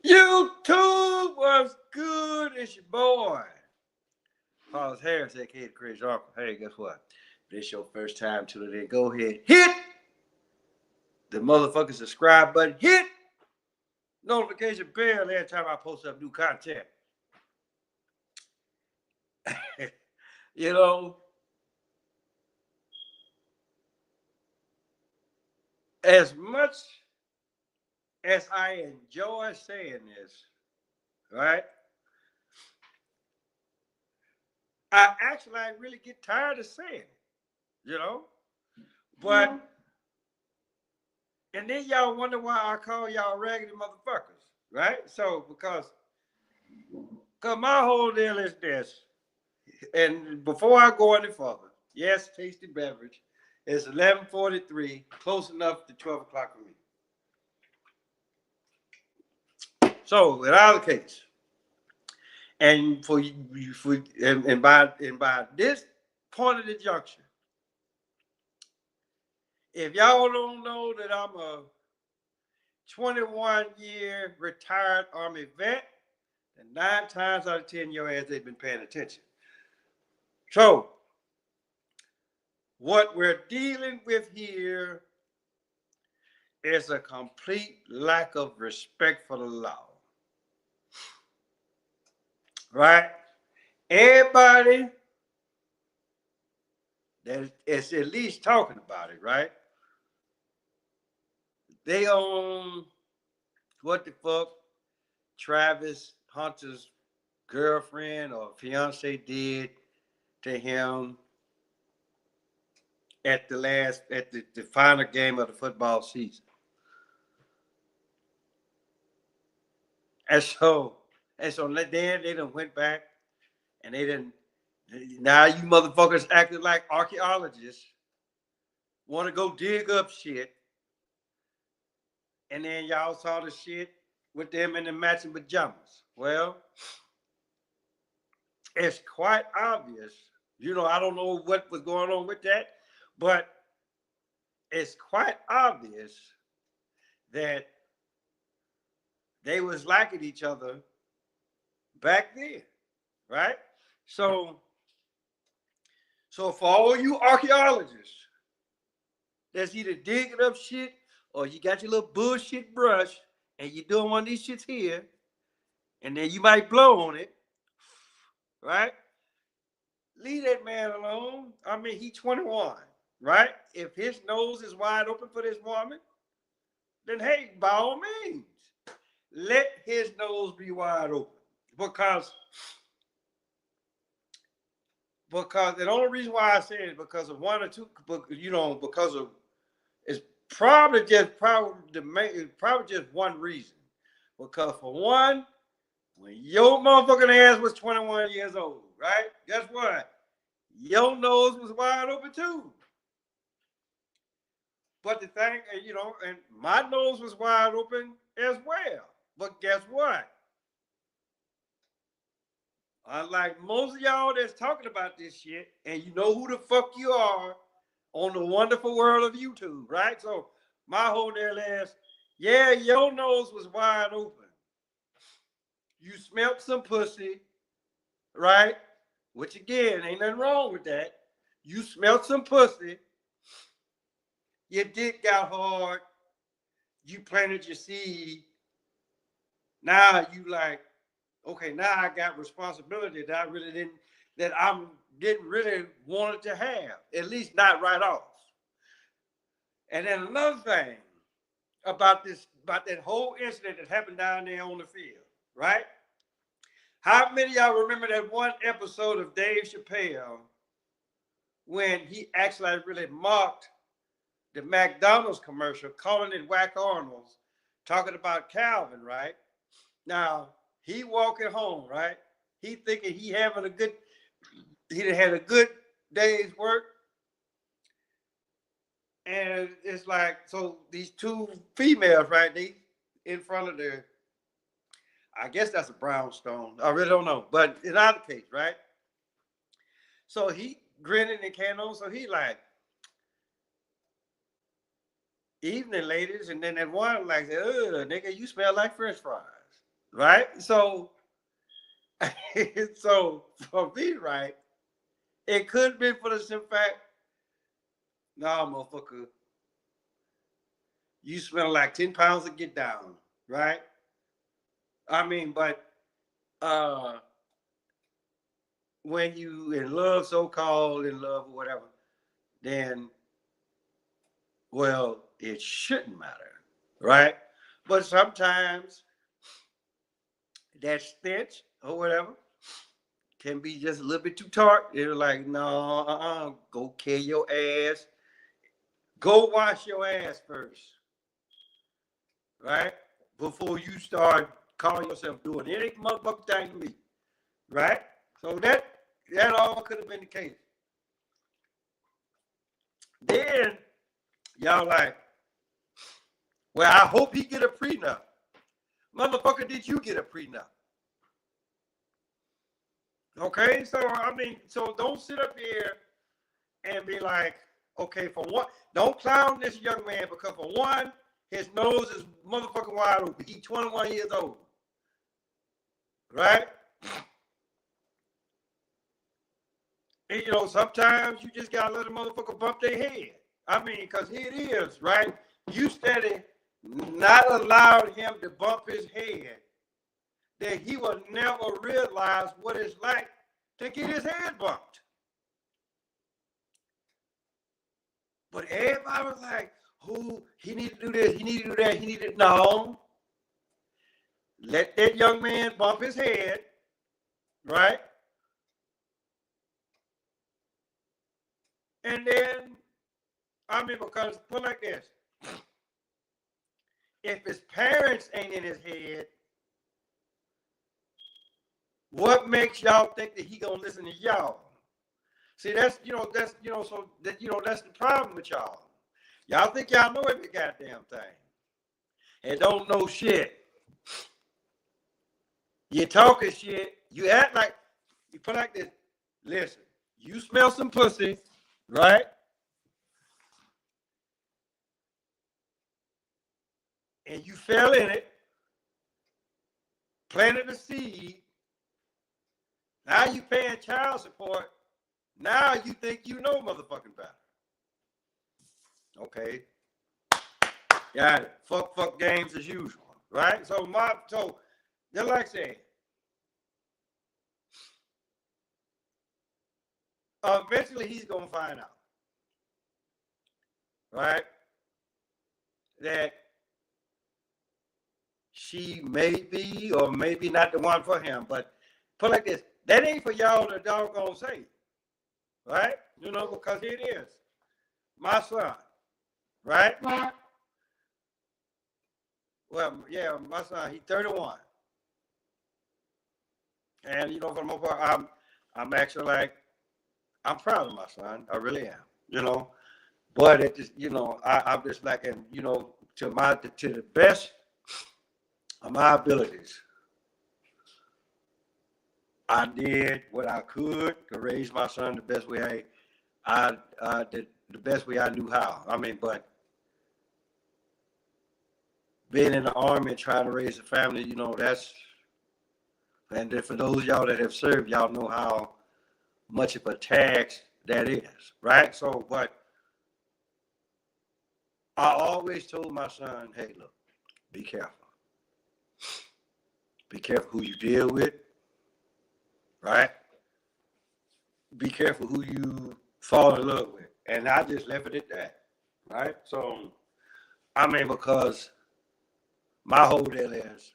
YouTube was good. It's your boy, Paulus Harris, aka the Crazy Uncle. Hey, guess what? If this your first time tuning in, go ahead, hit the motherfucking subscribe button, hit notification bell every time I post up new content. you know, as much as I enjoy saying this, right? I actually really get tired of saying it, you know? But and then y'all wonder why I call y'all raggedy motherfuckers, right? So because my whole deal is this, and before I go any further, yes, tasty beverage. It's 11:43, close enough to 12 o'clock for me. So in our case, and by this point of the junction, if y'all don't know that I'm a 21-year retired Army vet, and 9 times out of 10 your ass they've been paying attention. So what we're dealing with here is a complete lack of respect for the law. Right? Everybody that is at least talking about it, right? They own what the fuck Travis Hunter's girlfriend or fiance did to him at the final game of the football season. And so then they done went back and they didn't. Now you motherfuckers acting like archaeologists, want to go dig up shit, and then y'all saw the shit with them in the matching pajamas. Well, it's quite obvious. I don't know what was going on with that, but it's quite obvious that they was liking each other back then, right? So for all you archaeologists that's either digging up shit or you got your little bullshit brush and you're doing one of these shits here, and then you might blow on it, right? Leave that man alone. I mean, he's 21, right? If his nose is wide open for this woman, then hey, by all means, let his nose be wide open. Because the only reason why I say it is because of one or two, because of it's probably just one reason. Because for one, when your motherfucking ass was 21 years old, right? Guess what? Your nose was wide open too. But the thing, and my nose was wide open as well. But guess what? Unlike most of y'all that's talking about this shit, and you know who the fuck you are on the wonderful world of YouTube, right? So my whole deal is, yeah, your nose was wide open. You smelt some pussy, right? Which again, ain't nothing wrong with that. You smelt some pussy. Your dick got hard. You planted your seed. Now you like, okay, now I got responsibility that I didn't really want it to have, at least not right off. And then another thing about that whole incident that happened down there on the field, right? How many of y'all remember that one episode of Dave Chappelle when he actually really mocked the McDonald's commercial, calling it Whack Arnold's, talking about Calvin, right? Now, he walking home, right? He thinking he had a good day's work. And it's like, so these two females, right? They in front of I guess that's a brownstone. I really don't know. But in either case, right? So he grinning and carrying on. So he like, evening, ladies. And then that one like, nigga, you smell like French fries. right? So, so for me, right, it could be for the simple fact, nah, motherfucker, you smell like 10 pounds to get down, right? I mean, but uh when you in love, so-called in love or whatever, then well, it shouldn't matter, right? But sometimes that stench or whatever can be just a little bit too tart. They're like, no, go kill your ass. Go wash your ass first, right? Before you start calling yourself doing any motherfucking thing to me, right? So that all could have been the case. Then y'all like, well, I hope he get a prenup. Motherfucker, did you get a prenup? Okay, so I mean, so don't sit up here and be like, okay, for one, don't clown this young man because for one, his nose is motherfucking wide open. He's 21 years old, right? And, you know, sometimes you just gotta let a motherfucker bump their head. I mean, because here it is, right? You steady not allowed him to bump his head, that he will never realize what it's like to get his head bumped. But everybody was like, who, he need to do this, he need to do that, he need to, no. Let that young man bump his head, right? And then, I mean, because put like this, if his parents ain't in his head, what makes y'all think that he gonna listen to y'all? See, that's so that that's the problem with y'all. Y'all think y'all know every goddamn thing, and don't know shit. You talking shit. You act like you put like this. Listen, you smell some pussy, right? And you fell in it, planted a seed. Now you paying child support. Now you think you know motherfucking better. Okay. Got it. Fuck games as usual. Right? So just like I said, eventually he's gonna find out. Right? That she may be or maybe not the one for him. But put like this, that ain't for y'all to doggone say. Right? You know, because it is. My son. Right? Well, yeah, my son, he's 31. And you know, for the most part, I'm actually like, I'm proud of my son. I really am, you know. But it just, I'm just like, and to the best of my abilities, I did what I could to raise my son the best way I did the best way I knew how. I mean, but being in the army and trying to raise a family, that's, and then for those of y'all that have served, y'all know how much of a tax that is, right? So, but I always told my son, hey, look, be careful. Be careful who you deal with, right? Be careful who you fall in love with. And I just left it at that, right? So, I mean, because my whole deal is,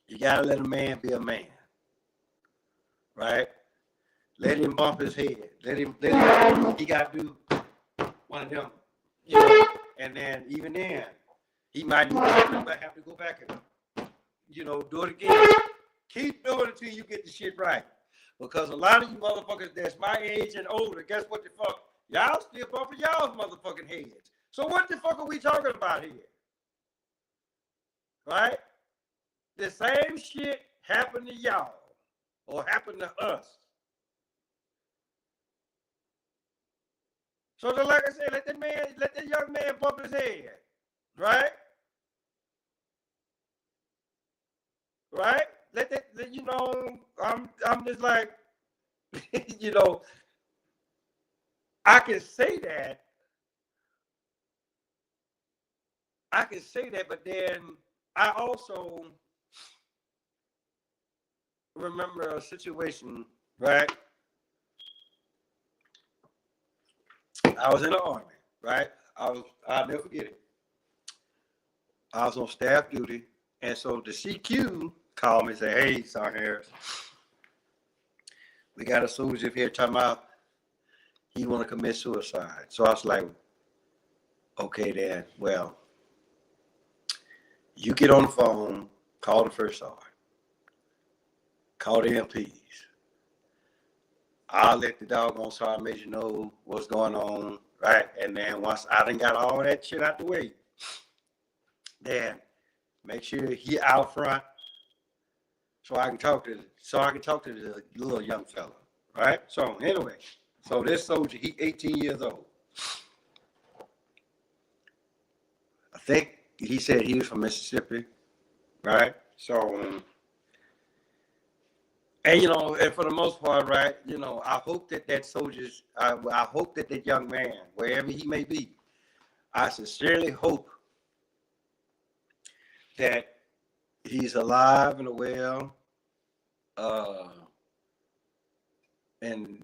you gotta let a man be a man, right? Let him bump his head. He gotta do one of them, and then even then, he might have to go back and, do it again. Keep doing it until you get the shit right. Because a lot of you motherfuckers that's my age and older, guess what the fuck? Y'all still bumping y'all's motherfucking heads. So what the fuck are we talking about here? Right? The same shit happened to y'all or happened to us. So like I said, let that young man bump his head. Right? right? I'm just like, you know, I can say that. But then I also remember a situation, right? I was in the Army, right? I'll never forget it. I was on staff duty, and so the CQ called me and said, "Hey, Sergeant Harris, we got a soldier here talking about he want to commit suicide." So I was like, "Okay, then. Well, you get on the phone, call the first sergeant, call the MPs. I'll let the doggone sergeant major know what's going on, right? And then once I done got all that shit out the way, then make sure he out front so I can talk to the little young fella, right? So anyway, so this soldier, he 18 years old. I think he said he was from Mississippi, right? So, and and for the most part, right, I hope that soldiers, I hope that young man, wherever he may be, I sincerely hope that he's alive and well. And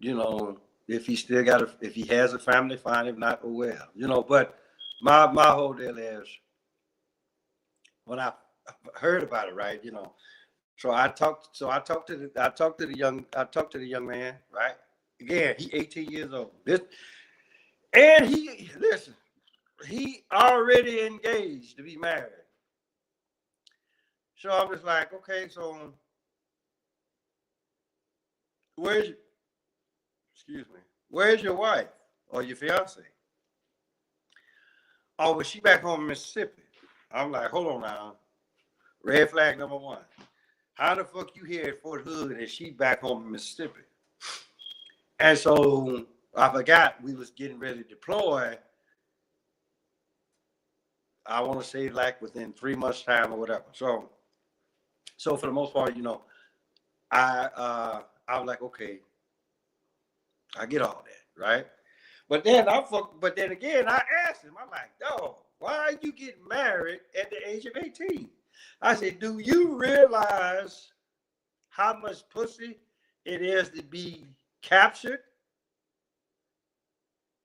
if he still if he has a family, fine. If not, oh well. But my whole deal is when I heard about it, right? So I talked to the young man, right? Again, he 18 years old. And he already engaged to be married. So I was like, okay, so where's your wife or your fiance? Oh, well, she back home in Mississippi. I'm like, hold on now. Red flag number one. How the fuck you here at Fort Hood and she back home in Mississippi? And so I forgot we was getting ready to deploy. I want to say like within 3 months time or whatever. So for the most part, I was like, okay, I get all that, right? But then again, I asked him, I'm like, dog, why are you getting married at the age of 18? I said, do you realize how much pussy it is to be captured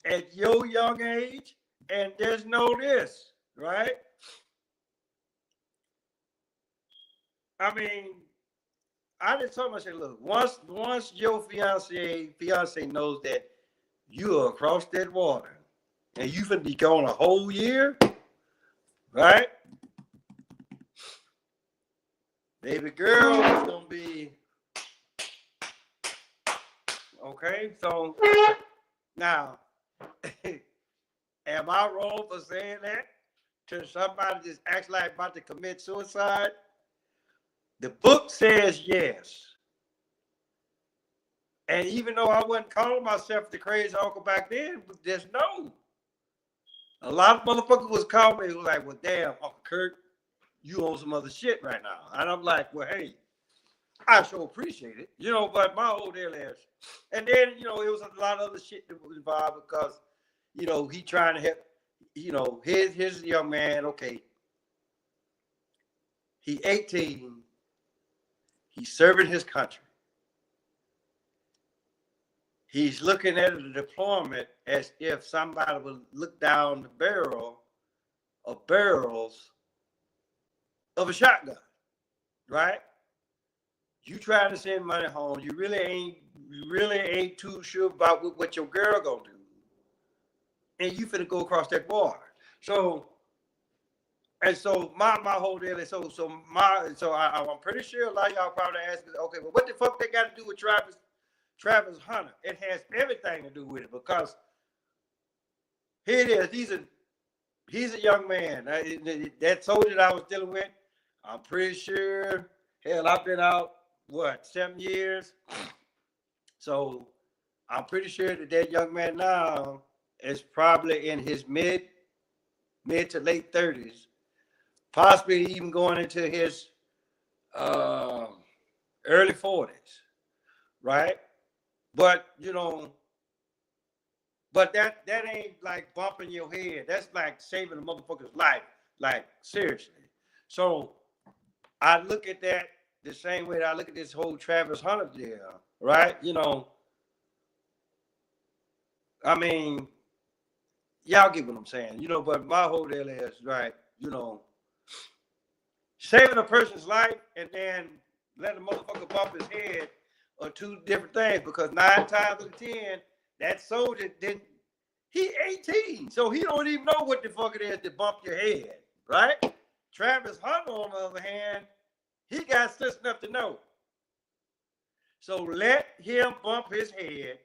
at your young age? And there's no this, right? I mean, I just told him, I said, look, once your fiance knows that you are across that water and you finna be gone a whole year, right? Baby girl is gonna be okay. So now, am I wrong for saying that to somebody that's actually like about to commit suicide? The book says yes. And even though I wasn't calling myself the crazy uncle back then, there's no. A lot of motherfuckers was calling me, was like, well, damn, Uncle Kurt, you own some other shit right now. And I'm like, well, hey, I sure appreciate it. But my whole deal is, and then, it was a lot of other shit that was involved because, he trying to help, his young man, okay, he 18, he's serving his country. He's looking at the deployment as if somebody would look down the barrel of barrels of a shotgun, right? You trying to send money home. You really ain't too sure about what your girl gonna do. And you finna go across that water. So my whole deal is I'm pretty sure a lot of y'all probably asking, okay, well, what the fuck they got to do with Travis Hunter? It has everything to do with it because here it is. He's a young man. That soldier that I was dealing with, I'm pretty sure, hell, I've been out, 7 years? So I'm pretty sure that young man now is probably in his mid to late 30s, possibly even going into his early 40s, right? But but that ain't like bumping your head. That's like saving a motherfucker's life, like seriously. So I look at that the same way that I look at this whole Travis Hunter deal, right? I mean, y'all get what I'm saying, but my whole deal is, right, saving a person's life and then letting a motherfucker bump his head are two different things, because 9 times out of 10, that soldier didn't, he 18, so he don't even know what the fuck it is to bump your head, right? Travis Hunter, on the other hand, he got sense enough to know. So let him bump his head.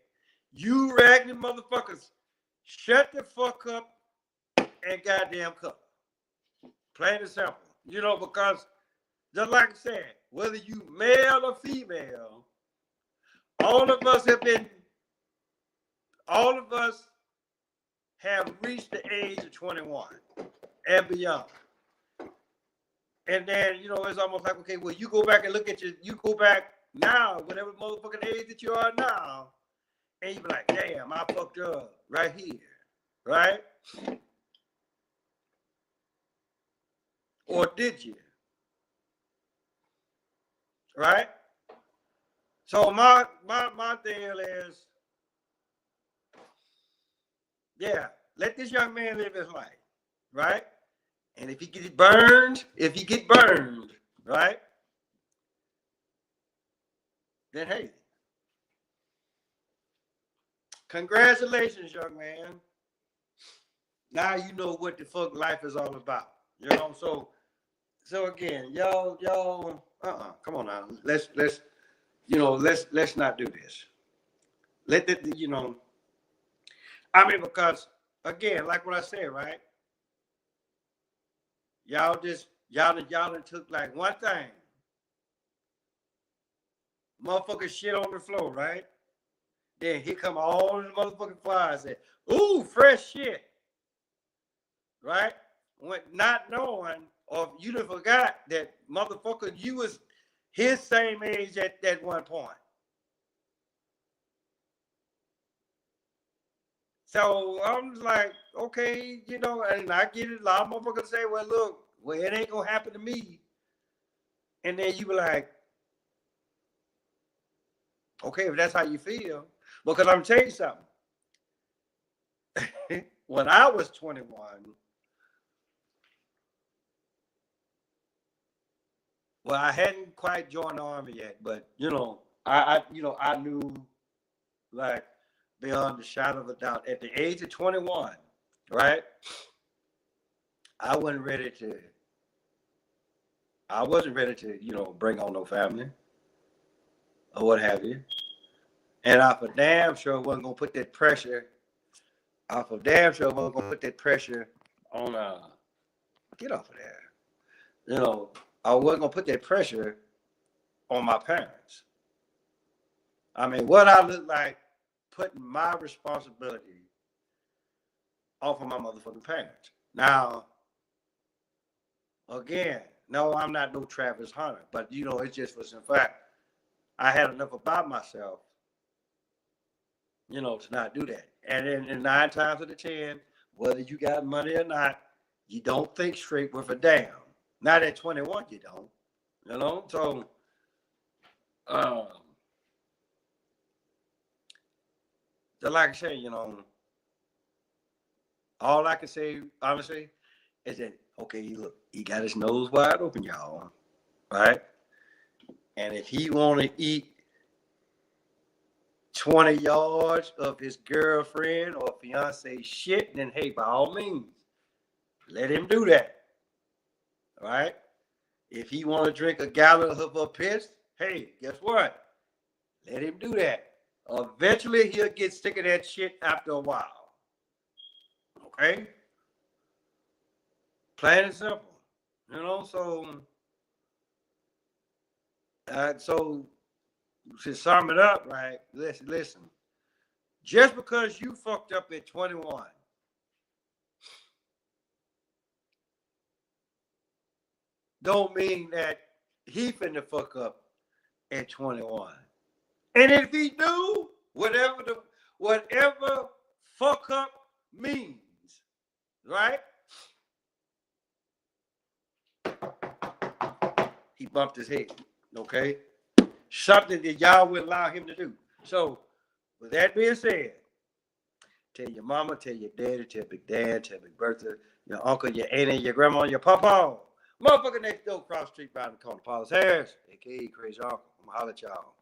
You raggedy motherfuckers, shut the fuck up and goddamn cover. Plain and simple. Because just like I said, whether you male or female, all of us have reached the age of 21 and beyond. And then, it's almost like, okay, well, you go back and look at you go back now, whatever motherfucking age that you are now, and you be like, damn, I fucked up right here, right? Or did you? Right? So my deal is, yeah, let this young man live his life, right? And if he get burned, right? Then hey, congratulations, young man. Now you know what the fuck life is all about. So again, y'all, come on now. Let's not do this. Let the, because again, like what I said, right? Y'all done took like one thing. Motherfucker shit on the floor, right? Then here come all the motherfucking flies and ooh, fresh shit. Right? Not knowing, or you done forgot that motherfucker, you was his same age at that one point. So I'm just like, okay, and I get it. A lot of motherfuckers say, well, look, it ain't gonna happen to me. And then you be like, okay, if that's how you feel. Because I'm telling you something. When I was 21, well, I hadn't quite joined the army yet, but I knew, like, beyond the shadow of a doubt, at the age of 21, right? I wasn't ready to, bring on no family or what have you. And I for damn sure wasn't gonna put that pressure. I for damn sure wasn't gonna put that pressure on get off of there. I wasn't gonna put that pressure on my parents. I mean, what I look like putting my responsibility off of my motherfucking parents. Now, again, no, I'm not no Travis Hunter, but it's just for some fact. I had enough about myself, to not do that. And then 9 times out of 10, whether you got money or not, you don't think straight with a damn. Not at 21, you don't. So, like I say, all I can say, honestly, is that, okay, look, he got his nose wide open, y'all, right? And if he want to eat 20 yards of his girlfriend or fiance shit, then hey, by all means, let him do that. All right? If he want to drink a gallon of her piss, hey, guess what? Let him do that. Eventually, he'll get sick of that shit after a while. Okay? Plain and simple. So to sum it up, right? Listen. Just because you fucked up at 21, don't mean that he finna fuck up at 21. And if he do, whatever fuck up means, right? He bumped his head, okay? Something that y'all would allow him to do. So, with that being said, tell your mama, tell your daddy, tell Big Dad, tell Big Bertha, your uncle, your auntie, your grandma, your papa. Motherfucker next door, cross the street, round the corner, Paulus Harris, a.k.a. Crazy Uncle. I'm gonna holler at y'all.